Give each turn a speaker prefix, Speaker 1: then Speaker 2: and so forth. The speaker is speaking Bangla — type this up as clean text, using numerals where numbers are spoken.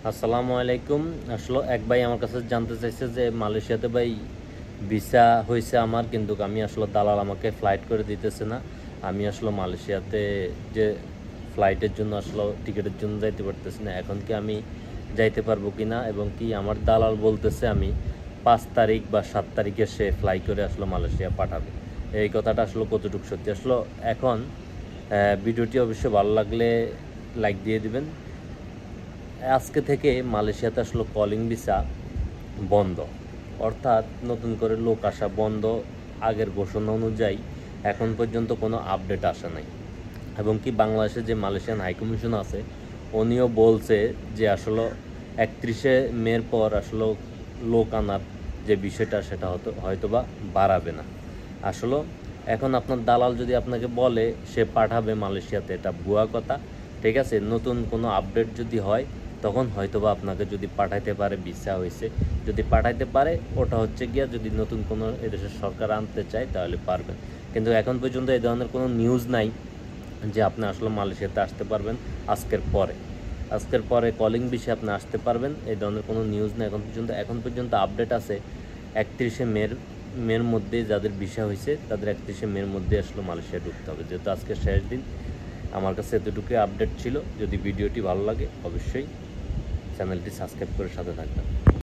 Speaker 1: আসসালামু আলাইকুম। আসলে এক ভাই আমার কাছে জানতে চাইছে যে মালয়েশিয়াতে ভাই ভিসা হয়েছে আমার, কিন্তু আমি আসলে দালাল আমাকে ফ্লাইট করে দিতেছে না। আমি আসলে মালয়েশিয়াতে যে ফ্লাইটের জন্য আসলে টিকিটের জন্য যাইতে পারতেছি না। এখন কি আমি যাইতে পারবো কি না, এবং কি আমার দালাল বলতেছে আমি 5 তারিখ বা 7 তারিখে সে ফ্লাই করে আসলে মালয়েশিয়া পাঠাবে। এই কথাটা আসলে কতটুকু সত্যি? আসলে এখন ভিডিওটি অবশ্যই ভালো লাগলে লাইক দিয়ে দিবেন। আজকে থেকে মালয়েশিয়াতে আসলে কলিং ভিসা বন্ধ, অর্থাৎ নতুন করে লোক আসা বন্ধ। আগের ঘোষণা অনুযায়ী এখন পর্যন্ত কোনো আপডেট আসে নাই, এবং কি বাংলাদেশে যে মালয়েশিয়ান হাইকমিশন আছে উনিও বলছে যে আসলে 31শে মের পর আসলে লোক আনার যে বিষয়টা সেটা হয়তোবা বাড়াবে না। আসলে এখন আপনার দালাল যদি আপনাকে বলে সে পাঠাবে মালয়েশিয়াতে, এটা ভুয়া কথা। ঠিক আছে, নতুন কোনো আপডেট যদি হয় তখন হয়তোবা আপনাকে যদি পাঠাইতে পারে, ভিসা হয়েছে যদি পাঠাইতে পারে, ওটা হচ্ছে গিয়া যদি নতুন কোনো এদেশের সরকার আনতে চায় তাহলে পারবেন। কিন্তু এখন পর্যন্ত এই ধরনের কোনো নিউজ নাই যে আপনি আসলে মালয়েশিয়াতে আসতে পারবেন আজকের পরে কলিং বিষয়ে আপনি আসতে পারবেন, এই ধরনের কোনো নিউজ নেই এখন পর্যন্ত আপডেট আছে 31শে মের মধ্যে যাদের ভিসা হয়েছে তাদের 31শে মের মধ্যে আসলে মালয়েশিয়া ঢুকতে হবে, যেহেতু আজকে শেষ দিন। আমার কাছে এতটুকুই আপডেট ছিল। যদি ভিডিওটি ভালো লাগে অবশ্যই চ্যানেলটি সাবস্ক্রাইব করে সাথে থাকবেন।